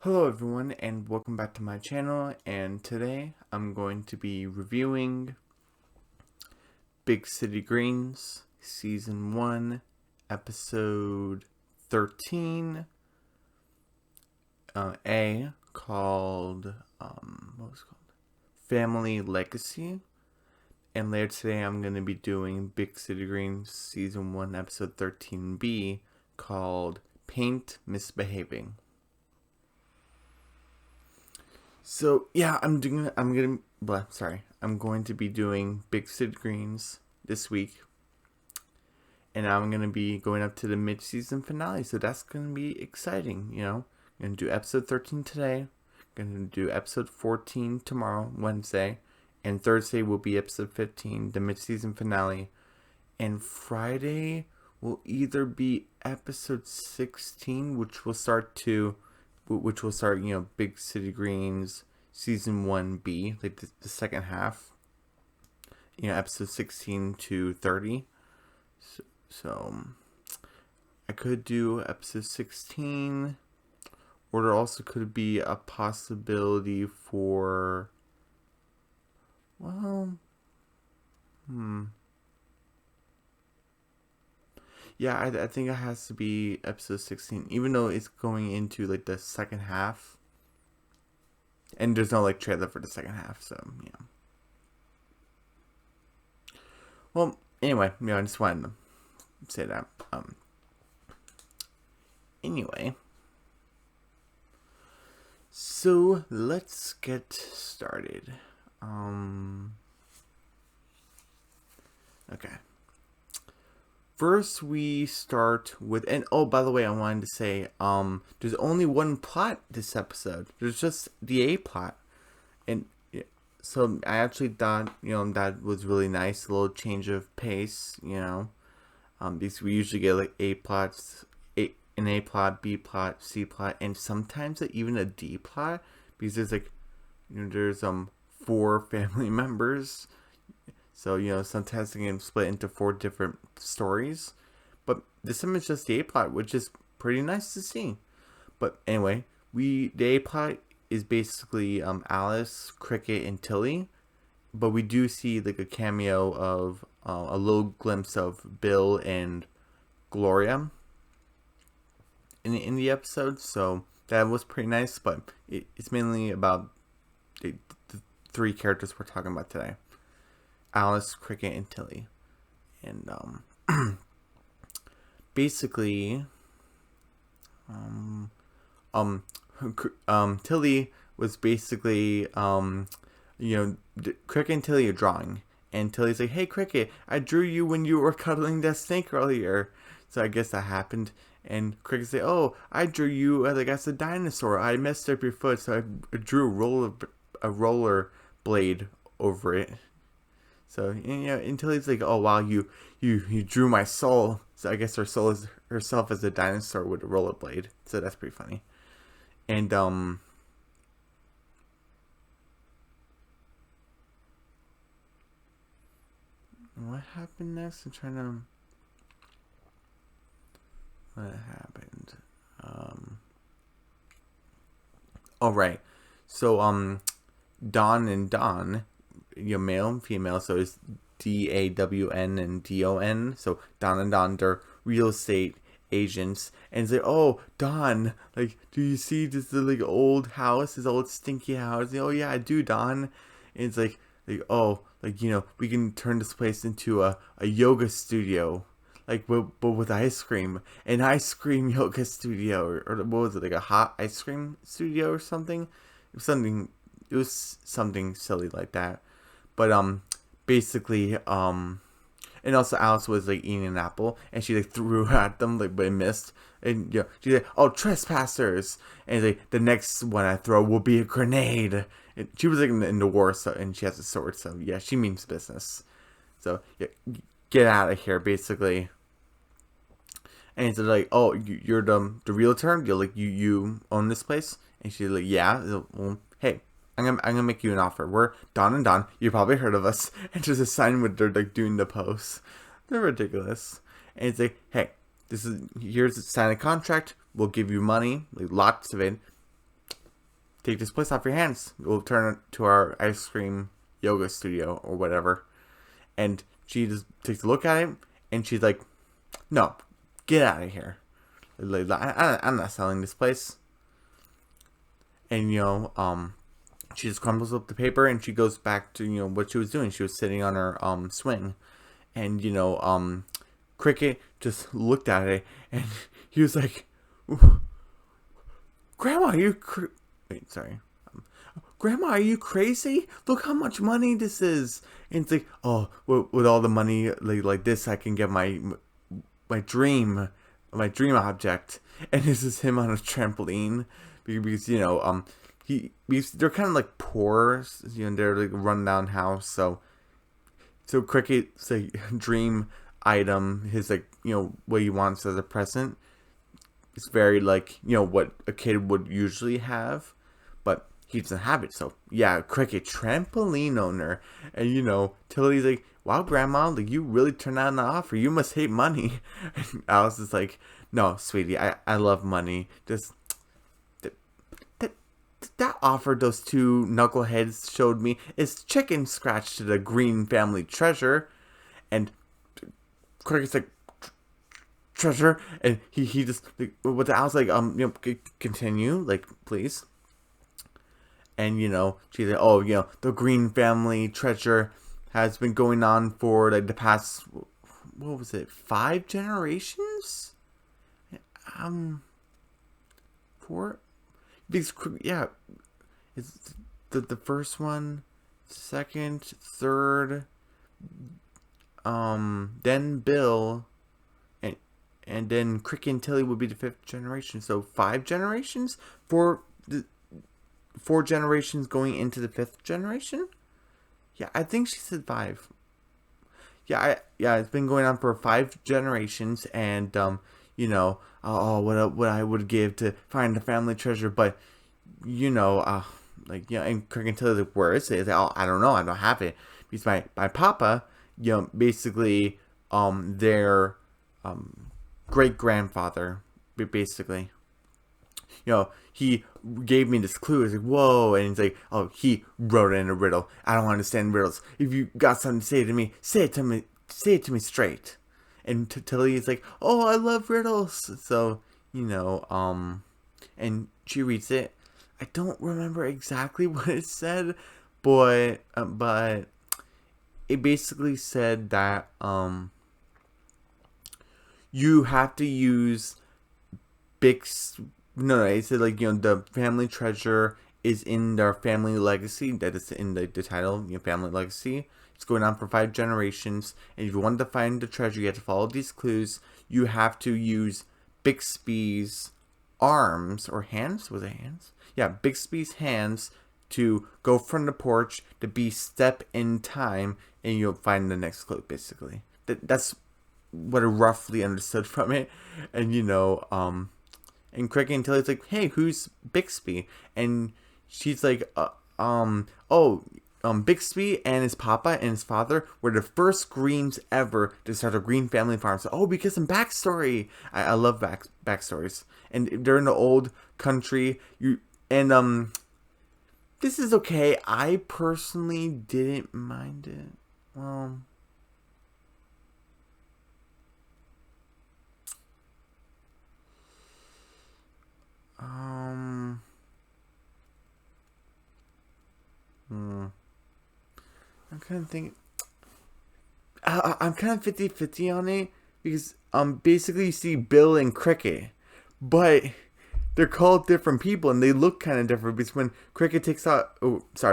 Hello everyone and welcome back to my channel, and today I'm going to be reviewing Big City Greens Season 1 Episode 13 A called what was it called? Family Legacy. And later today I'm going to be doing Big City Greens Season 1 Episode 13B called Paint Misbehaving. So yeah, I'm going to be doing Big City Greens this week, and I'm gonna be going up to the mid-season finale. So that's gonna be exciting. I'm gonna do episode 13 today. Gonna do episode 14 tomorrow, Wednesday, and Thursday will be episode 15, the mid-season finale, and Friday will either be episode 16, which will start Big City Greens Season 1B, like the second half, episode 16 to 30. So I could do episode 16, or there also could be a possibility for, yeah, I think it has to be episode 16, even though it's going into like the second half. And there's no like trailer for the second half, so yeah. Well, anyway, I just wanted to say that. Anyway, so let's get started. Okay. First, we start with, and oh, by the way, I wanted to say, there's only one plot this episode. There's just the A plot, and so I actually thought, that was really nice, a little change of pace, because we usually get like A plots, an A plot, B plot, C plot, and sometimes even a D plot, because there's like, there's 4 family members. So, sometimes they can split into 4 different stories. But this time it's just the A-plot, which is pretty nice to see. But anyway, the A-plot is basically Alice, Cricket, and Tilly. But we do see like a cameo of a little glimpse of Bill and Gloria in the episode. So that was pretty nice. But it's mainly about the 3 characters we're talking about today. Alice, Cricket, and Tilly. And basically Tilly was basically Cricket and Tilly are drawing, and Tilly's like, "Hey Cricket, I drew you when you were cuddling that snake earlier." So I guess that happened. And Cricket say, "Oh, I drew you like as a dinosaur. I messed up your foot, so I drew a roller blade over it." So, until he's like, "Oh wow, you drew my soul." So I guess her soul is herself as a dinosaur with a rollerblade. So that's pretty funny. And what happened next? I'm trying to. What happened? Oh right. So Dawn and Don, male and female, so it's DAWN and DON. So Don and Don, they're real estate agents, and it's like, "Oh, Don, like, do you see this like old house, this old stinky house?" "Oh yeah, I do, Don." And it's like, "Oh, like, we can turn this place into a yoga studio, like, but with ice cream, an ice cream yoga studio, or what was it, like a hot ice cream studio or something?" It was something silly like that. But basically, and also Alice was like eating an apple, and she like threw at them, like, but it missed. And she's like, "Oh, trespassers!" And like, "The next one I throw will be a grenade." And she was like in the war, so, and she has a sword, so yeah, she means business. So yeah, get out of here, basically. And it's like, "Oh, you're the realtor? You're like, you own this place?" And she's like, "Yeah." "Well, hey, I'm gonna make you an offer. We're Don and Don. You probably heard of us." And just a sign with they're like doing the post. They're ridiculous. And it's like, "Hey, here's a sign a contract. We'll give you money, like lots of it. take this place off your hands. We'll turn it to our ice cream yoga studio or whatever. And she just takes a look at it, and she's like, no, get out of here. Like, I'm not selling this place. And, she just crumbles up the paper, and she goes back to, what she was doing. She was sitting on her swing. And, Cricket just looked at it, and he was like, Grandma, Grandma, are you crazy? Look how much money this is. And it's like, oh, with all the money like this, I can get my dream object. And this is him on a trampoline because they're kind of like poor, they're like a rundown house. So Cricket's like dream item, his like what he wants as a present. It's very like what a kid would usually have, but he doesn't have it. So yeah, Cricket, trampoline owner. And Tilly's like, wow, Grandma, like you really turned out an offer. You must hate money. And Alice is like, no, sweetie, I love money. Just that offer those two knuckleheads showed me is chicken scratch to the Green family treasure. And Cricket's like, treasure, and he just like, what the Alice like continue, like, please. And she's like, oh, the Green family treasure has been going on for like the past, what was it, 5 generations? 4? These, yeah, it's the first one, second, third, then Bill, and then Cricket and Tilly would be the 5th generation. So 5 generations? 4 generations going into the 5th generation? Yeah, I think she said 5. Yeah, it's been going on for 5 generations, and what I would give to find the family treasure, but and Cricket and Tilly like, where is it? It's like, oh, I don't know, I don't have it, because my papa, basically, their great grandfather, basically, he gave me this clue. It's like, whoa, and he's like, oh, he wrote it in a riddle. I don't understand riddles. If you got something to say to me, say it to me straight. And Tilly's like, oh, I love riddles. So, and she reads it. I don't remember exactly what it said, but it basically said that you have to use it said like, the family treasure is in their family legacy. That is in the title, family legacy. It's going on for 5 generations, and if you want to find the treasure, you have to follow these clues. You have to use Bixby's arms or hands. Was it hands? Yeah, Bixby's hands to go from the porch to be step in time, and you'll find the next clue. Basically, that's what I roughly understood from it. And and Cricket and Tilly's like, hey, who's Bixby? And she's like, Bixby and his papa and his father were the first Greens ever to start a Green family farm. So, because some backstory. I love backstories. And they're in the old country. This is okay. I personally didn't mind it. Well, I'm kind of thinking. I'm kind of 50-50 on it because basically you see Bill and Cricket, but they're called different people and they look kind of different because when Cricket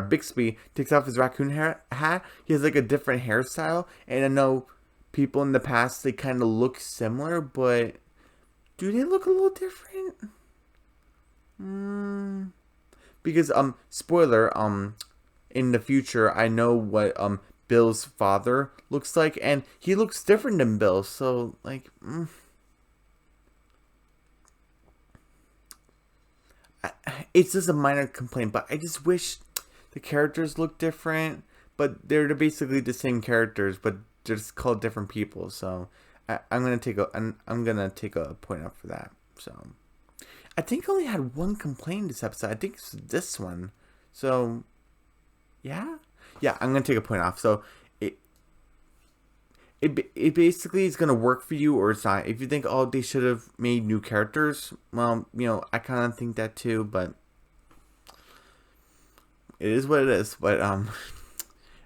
Bixby takes off his raccoon hat, he has like a different hairstyle. And I know people in the past, they kind of look similar, but do they look a little different? Because spoiler, in the future, I know what Bill's father looks like, and he looks different than Bill. So like, it's just a minor complaint, but I just wish the characters look different. But they're basically the same characters, but they're just called different people. So I'm gonna take a point out for that. So I think I only had one complaint this episode. I think it's this one. So, yeah? Yeah, I'm going to take a point off. So, it basically is going to work for you or it's not. If you think, oh, they should have made new characters, well, I kind of think that too, but it is what it is. But,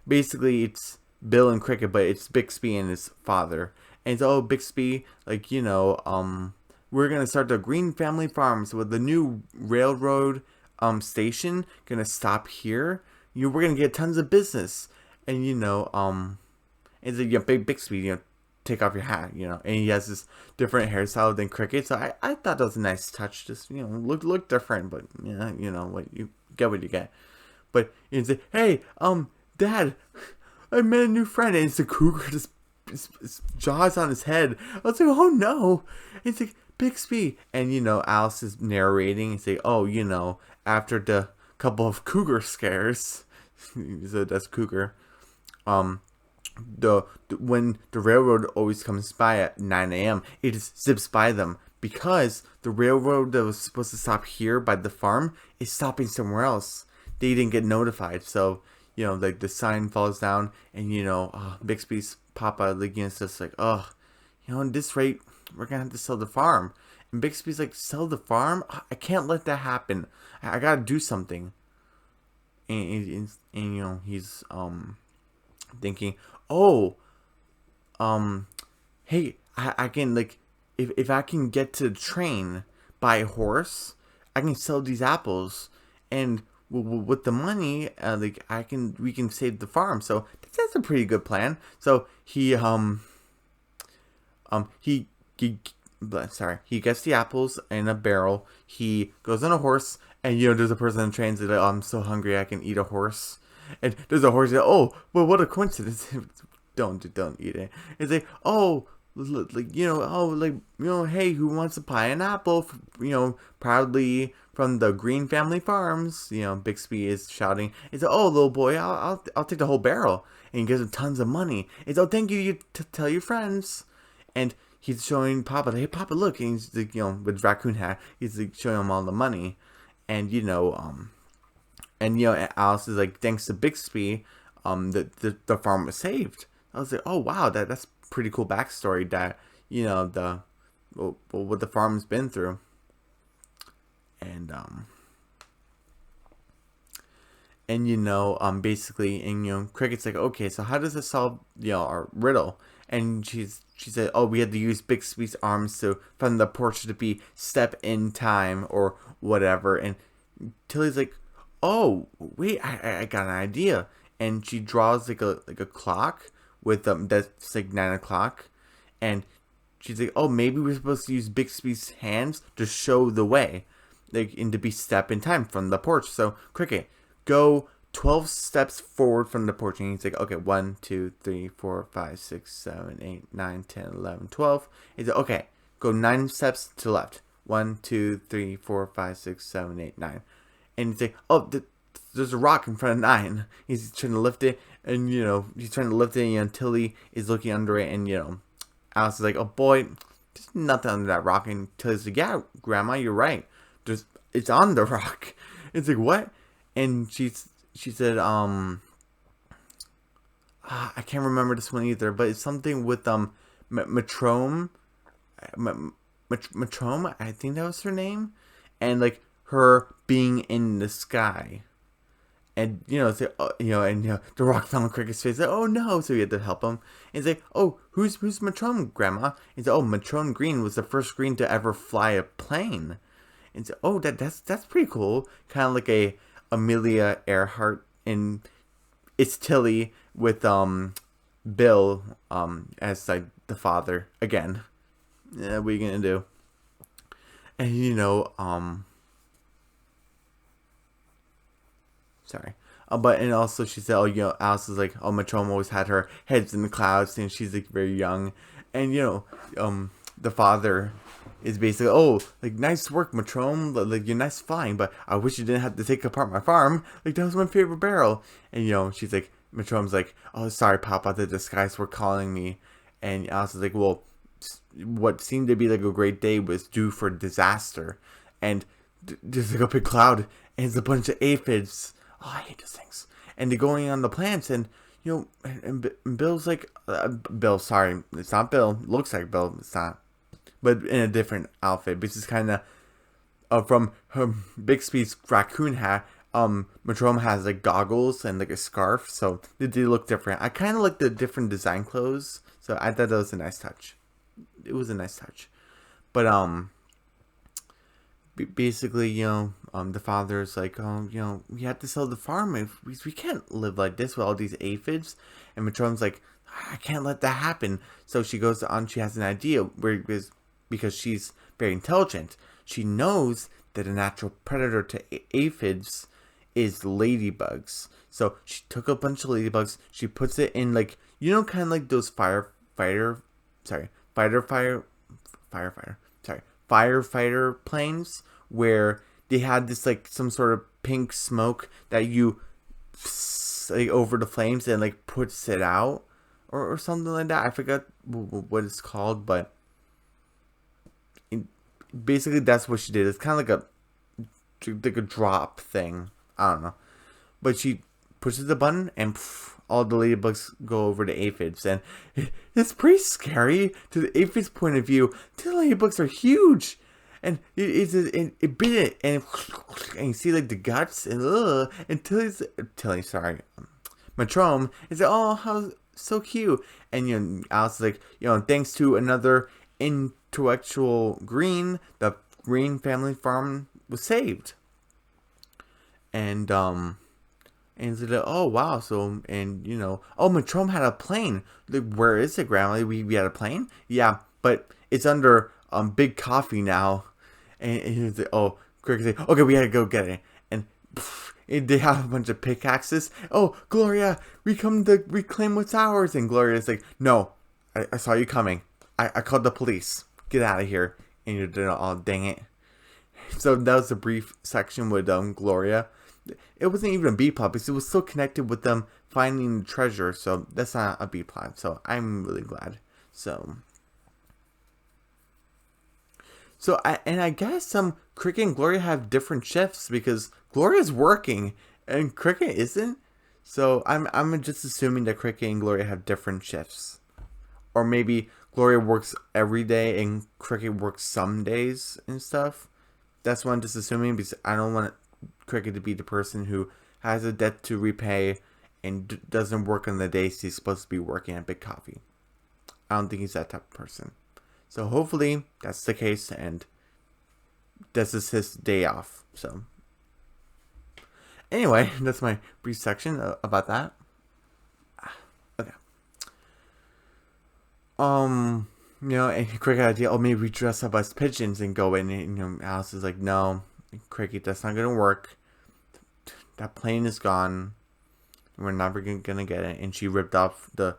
basically, it's Bill and Cricket, but it's Bixby and his father. And it's, oh, Bixby, like, we're going to start the Green Family Farms with the new railroad station going to stop here. We're going to get tons of business. And, it's like, Big Bixby, take off your hat, and he has this different hairstyle than Cricket. So I thought that was a nice touch. Just, look different, but, what you get. But it's like, hey, Dad, I met a new friend. And it's a cougar, just his jaws on his head. I was like, oh no. And it's like, Bixby. And, Alice is narrating and say, oh, after the couple of cougar scares, so that's cougar, when the railroad always comes by at 9 a.m., it just zips by them because the railroad that was supposed to stop here by the farm is stopping somewhere else. They didn't get notified, so like the sign falls down, and Bixby's papa against us like, at this rate we're gonna have to sell the farm, and Bixby's like, sell the farm? I can't let that happen. I gotta do something, and he's thinking, hey, I can, like, if I can get to the train by a horse, I can sell these apples, and with the money, we can save the farm. So that's a pretty good plan. So he gets the apples in a barrel. He goes on a horse, and there's a person on the train that's like, oh, I'm so hungry, I can eat a horse. And there's a horse that, oh, well, what a coincidence. don't eat it. It's like, hey, who wants to buy an apple? Proudly from the Green Family Farms. Bixby is shouting. It's like, oh, little boy, I'll take the whole barrel. And he gives him tons of money. It's, oh, thank you, tell your friends. And he's showing Papa, hey, Papa, look. And he's like, with his raccoon hat, he's like showing him all the money. And, Alice is like, thanks to Bixby, the farm was saved. I was like, oh wow, that's pretty cool backstory that what the farm's been through. And basically, and Cricket's like, okay, so how does this solve our riddle? And she said, oh, we had to use Bixby's arms from the porch to be step in time or whatever. And Tilly's like, oh wait, I got an idea. And she draws like a clock with that's like 9 o'clock, and she's like, oh, maybe we're supposed to use Bixby's hands to show the way, like, and to be step in time from the porch. So Cricket, go 12 steps forward from the porch. And he's like, okay, 1 2 3 4 5 6 7 8 9 10 11 12. He's like, okay, go 9 steps to the left. 1 2 3 4 5 6 7 8 9. And he's like, oh, there's a rock in front of 9. He's trying to lift it, and he's trying to lift it, and Tilly is looking under it, and Alice is like, oh boy, there's nothing under that rock. And Tilly's like, yeah, Grandma, you're right. It's on the rock. It's like, what? And she said, I can't remember this one either, but it's something with Metrona, Metrona, I think that was her name, and like her being in the sky. And, it's like, the rock fell on Cricket's face. Like, oh, no. So he had to help him. And he's like, oh, who's Metrona, Grandma? He's like, oh, Metrona Green was the first green to ever fly a plane. And so, oh, that's pretty cool. Kind of like a Amelia Earhart. And it's Tilly with Bill as like the father again. Yeah, what are you gonna do? And sorry. But and also she said, oh, Alice is like, oh, Metrona always had her heads in the clouds, and she's like very young. And the father is basically, oh, like, nice work, Metrona, like, you're nice flying, but I wish you didn't have to take apart my farm. Like, that was my favorite barrel. And she's like, Metrona's like, oh, sorry, Papa, the skies were calling me. And Alice is like, well, what seemed to be like a great day was due for disaster. and there's like a big cloud, and it's a bunch of aphids. Oh, I hate those things. And they're going on the plants, and and Bill's like, Bill, sorry, it's not Bill. Looks like Bill, it's not, but in a different outfit. This is kind of from her Bixby's raccoon hat. Metrona has like goggles and like a scarf, so they do look different. I kind of like the different design clothes, so I thought that was a nice touch. It was a nice touch, but basically, the father's like, oh, we have to sell the farm. If we can't live like this with all these aphids. And Matrona's like, I can't let that happen. So she goes on. She has an idea because she's very intelligent. She knows that a natural predator to aphids is ladybugs. So she took a bunch of ladybugs. She puts it in like, kind of like those firefighter planes where they had this like some sort of pink smoke that you like over the flames and like puts it out or something like that. I forgot what it's called, but basically that's what she did. It's kind of like a drop thing. I don't know, but she pushes the button and all the ladybugs go over to aphids, and it's pretty scary to the aphids' point of view. The ladybugs are huge, and it bit it, and you see like the guts, and Metrona is like, oh, how so cute, and Alice is like, thanks to another intellectual green, the Green family farm was saved, and And it's like, oh, wow. So, and, oh, Metrona had a plane. Like, where is it, Grandma? We had a plane? Yeah, but it's under Big Coffee now. And he's like, oh, Cricket's like, okay, we gotta go get it. And they have a bunch of pickaxes. Oh, Gloria, we come to reclaim what's ours. And Gloria's like, no, I saw you coming. I called the police. Get out of here. And you're doing, oh, dang it. So that was a brief section with Gloria. It wasn't even a B plot because it was still connected with them finding the treasure. So that's not a B plot. So I'm really glad. I guess Cricket and Gloria have different shifts because Gloria's working and Cricket isn't. So I'm just assuming that Cricket and Gloria have different shifts, or maybe Gloria works every day and Cricket works some days and stuff. That's what I'm just assuming because I don't want Cricket to be the person who has a debt to repay and doesn't work on the days he's supposed to be working at Big Coffee. I don't think he's that type of person. So hopefully that's the case and this is his day off. So anyway, that's my brief section about that. Okay. And Cricket idea, oh, maybe we dress up as pigeons and go in. And, Alice is like, no, Cricket, that's not gonna work. That plane is gone. We're never gonna get it. And she ripped up the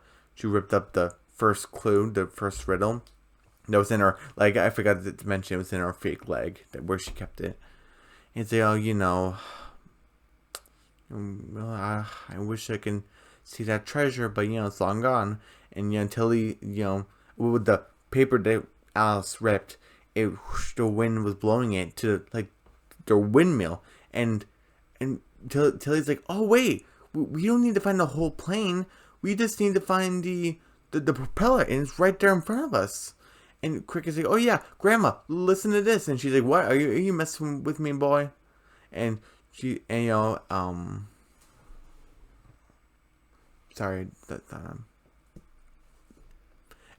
first clue, the first riddle that was in her, like, I forgot to mention it was in her fake leg where she kept it. And say, oh, well, I wish I can see that treasure, but it's long gone. And until with the paper that Alice ripped, the wind was blowing it to like the windmill, and Tilly's like, oh wait, we don't need to find the whole plane, we just need to find the propeller, and it's right there in front of us. And Cricket's like, oh yeah, Grandma, listen to this. And she's like, what, are you messing with me, boy? And sorry,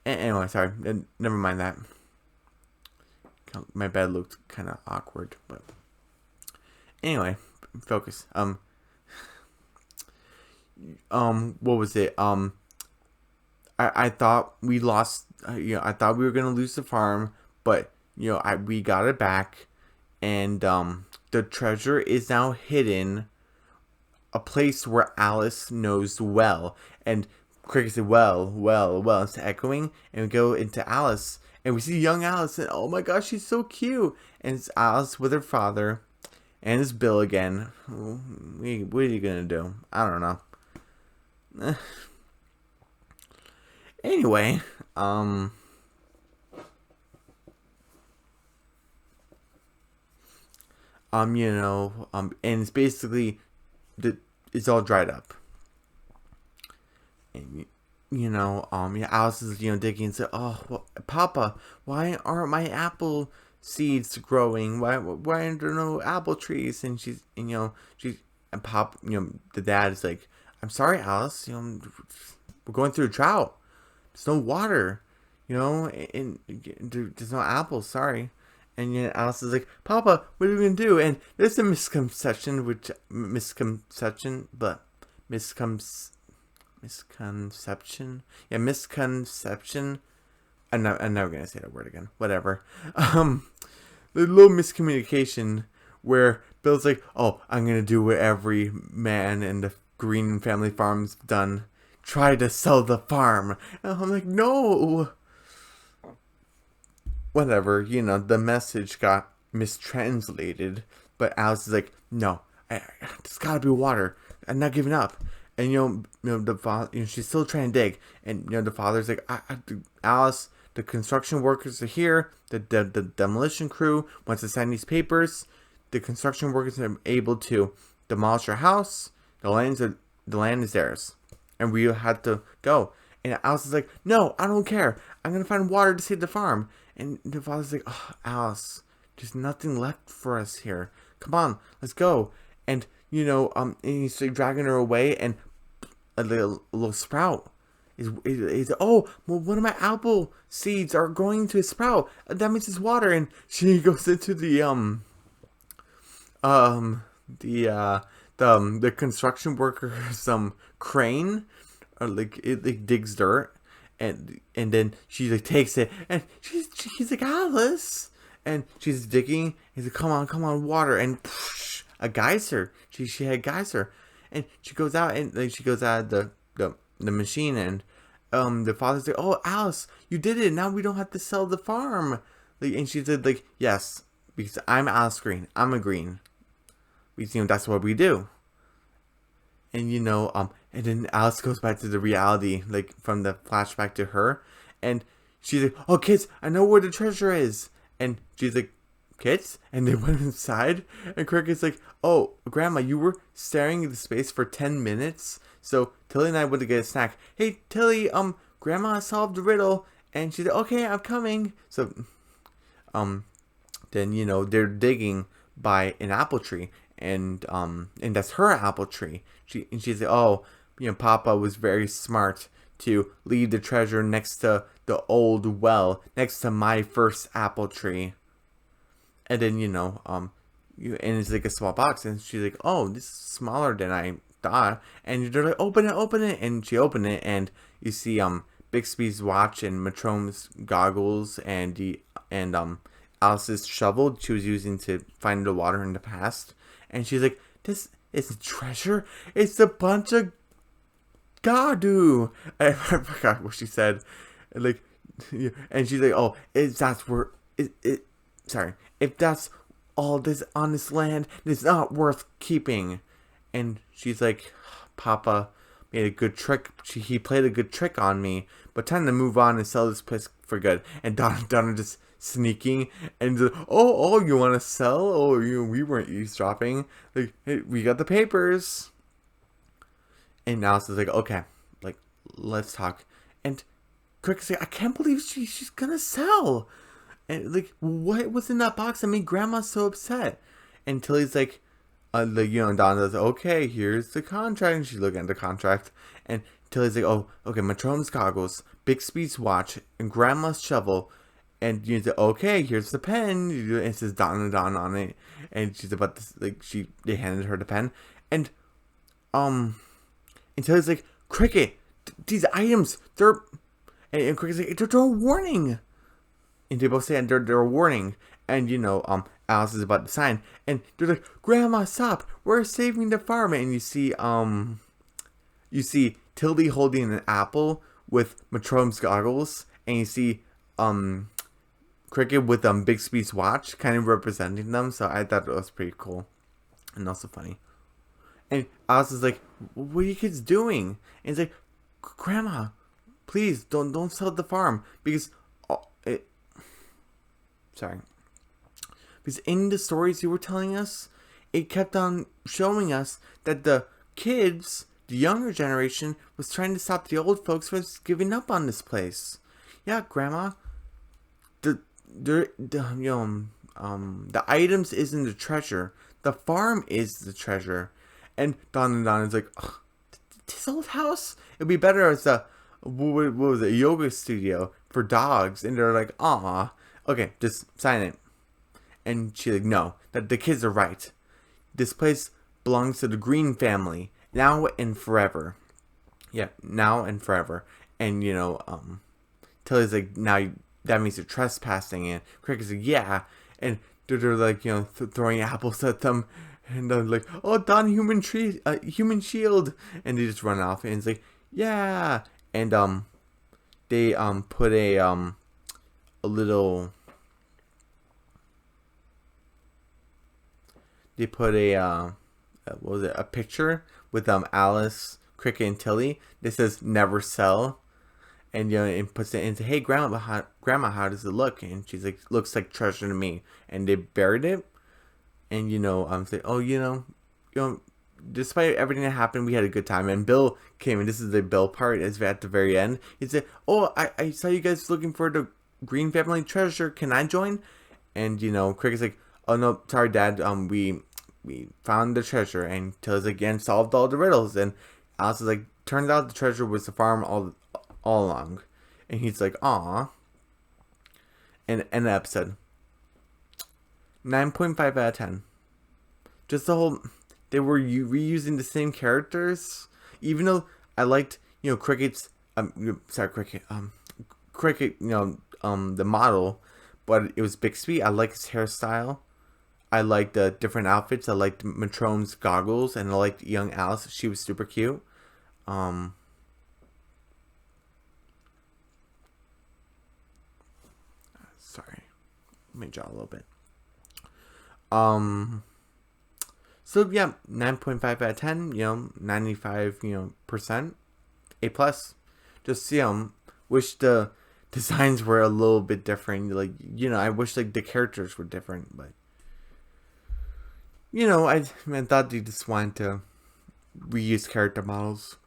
anyway, sorry, never mind that. My bed looked kind of awkward, but anyway, focus. What was it? I thought we lost. I thought we were gonna lose the farm, but we got it back, and the treasure is now hidden, a place where Alice knows well. And Cricket said, well, it's echoing, and we go into Alice, and we see young Alice, and oh my gosh, she's so cute. And it's Alice with her father, and it's Bill again. What are you gonna do? I don't know. Anyway, and it's basically it's all dried up. And yeah, Alice is digging and said, "Oh, well, Papa, why aren't my apple seeds growing? Why aren't there no apple trees?" And and Pop, the dad is like, "I'm sorry, Alice. We're going through a drought. There's no water. And there's no apples. Sorry." And Alice is like, "Papa, what are we gonna do?" And there's a misconception, but misconception. Yeah, misconception. I'm never gonna say that word again. Whatever. The little miscommunication where Bill's like, "Oh, I'm gonna do what every man in the Green family farm's done. Try to sell the farm." And I'm like, "No." Whatever. The message got mistranslated, but Alice is like, "No, there's gotta be water. I'm not giving up." And the father, she's still trying to dig, and the father's like, "Alice, the construction workers are here. The demolition crew wants to sign these papers. The construction workers are able to demolish your house. The land is theirs, and we had to go." And Alice is like, "No, I don't care. I'm gonna find water to save the farm." And the father's like, "Oh, Alice, there's nothing left for us here. Come on, let's go." And and he's like dragging her away, and a little sprout is "Oh, well, one of my apple seeds are going to sprout. That means it's water." And she goes into the construction worker's crane, or it digs dirt, and then she like takes it, and she's like, "Alice," and she's digging. He's like, come on, water," and poosh, a geyser. She had geyser, and she goes out, and like she goes out of the machine, and the father's like, "Oh, Alice, you did it. Now we don't have to sell the farm." And she said, like, "Yes, because I'm Alice Green. I'm a green. Because that's what we do." And and then Alice goes back to the reality, like from the flashback to her, and she's like, "Oh, kids, I know where the treasure is." And she's like, "Kids?" And they went inside, and Cricket's like, "Oh, Grandma, you were staring into space for 10 minutes, so Tilly and I went to get a snack. Hey, Tilly, Grandma solved the riddle." And she's like, "Okay, I'm coming." So, then they're digging by an apple tree, and that's her apple tree. She's like, "Oh, Papa was very smart to leave the treasure next to the old well, next to my first apple tree." And then and it's like a small box, and she's like, "Oh, this is smaller than I thought." And they're like, "Open it," and she opened it, and you see Bixby's watch and Metrona's goggles, and Alice's shovel she was using to find the water in the past. And she's like, "This is treasure? It's a bunch of gadu." I forgot what she said. Like, and she's like, "Oh, if that's all this on this land, it's not worth keeping." And she's like, "Papa made a good trick. He played a good trick on me, but time to move on and sell this place for good." And Donna just sneaking, and oh, you want to sell? Oh, we weren't eavesdropping. Like, hey, we got the papers. And Alice is like, "Okay, like, let's talk." And Cricket's like, "I can't believe she's gonna sell." And like, what was in that box that made Grandma so upset? And Tilly's like, Donna's like, "Okay, here's the contract." And she's looking at the contract, and Tilly's like, "Oh, okay, Metrona's goggles, Bixby's watch, and Grandma's shovel." And you say, "Okay, here's the pen." And it says Donna on it, and she's about to they handed her the pen, and Tilly's like, "Cricket, these items, and Cricket's like, they're a warning." And they both say they're a warning, and Alice is about to sign, and they're like, "Grandma, stop! We're saving the farm." And you see Tilly holding an apple with Metrona's goggles, and you see Cricket with Bixby's watch, kind of representing them. So I thought that was pretty cool, and also funny. And Alice is like, "What are you kids doing?" And it's like, "Grandma, please don't sell the farm, because sorry, Because in the stories you were telling us, it kept on showing us that the kids, the younger generation, was trying to stop the old folks from giving up on this place. Yeah, Grandma. The items isn't the treasure. The farm is the treasure. And Don is like, oh, this old house? It'd be better as a what was it, a yoga studio for dogs. And they're like, aw, okay, just sign it. And she's like, no, that the kids are right. This place belongs to the Green family now and forever. Yeah, now and forever. And Tilly's like, now that means you're trespassing. And Cricket's like, yeah. And they're like, throwing apples at them. And they're like, oh, Don, human shield. And they just run off. And it's like, yeah. And they put a little. They put a what was it? A picture with Alice, Cricket, and Tilly. That says "Never sell." And and puts it into, hey, grandma, how does it look? And she's like, looks like treasure to me. And they buried it. And I'm saying, oh, despite everything that happened, we had a good time. And Bill came, and this is the Bill part, is at the very end. He said, oh, I saw you guys looking for the Green family treasure. Can I join? And Cricket's like, oh no, sorry, Dad. We found the treasure. And Tilly's like, and solved all the riddles. And Alice is like, turns out the treasure was the farm all along. And he's like, aw. And end the episode. 9.5 out of 10. Just the whole, they were reusing the same characters. Even though I liked, Cricket's, Cricket, the model, but it was Bixby. I like his hairstyle. I liked the different outfits. I liked Metrona's goggles, and I liked young Alice. She was super cute. Sorry, let me draw a little bit. So yeah, 9.5 out of 10. 95 percent, A+. Just wish the designs were a little bit different. Like I wish like the characters were different, but I thought they just wanted to reuse character models.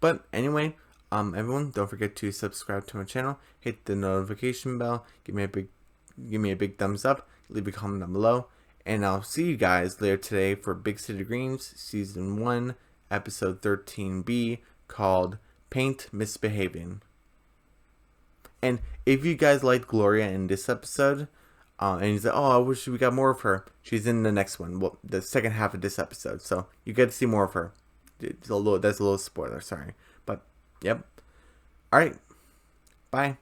But anyway, everyone, don't forget to subscribe to my channel, hit the notification bell, give me a big thumbs up, leave a comment down below, and I'll see you guys later today for Big City Dreams Season 1, Episode 13B, called Paint Misbehaving. And if you guys liked Gloria in this episode, and you say, oh, I wish we got more of her, she's in the next one, well, the second half of this episode, so you get to see more of her. That's a little spoiler, sorry. But, yep. Alright. Bye.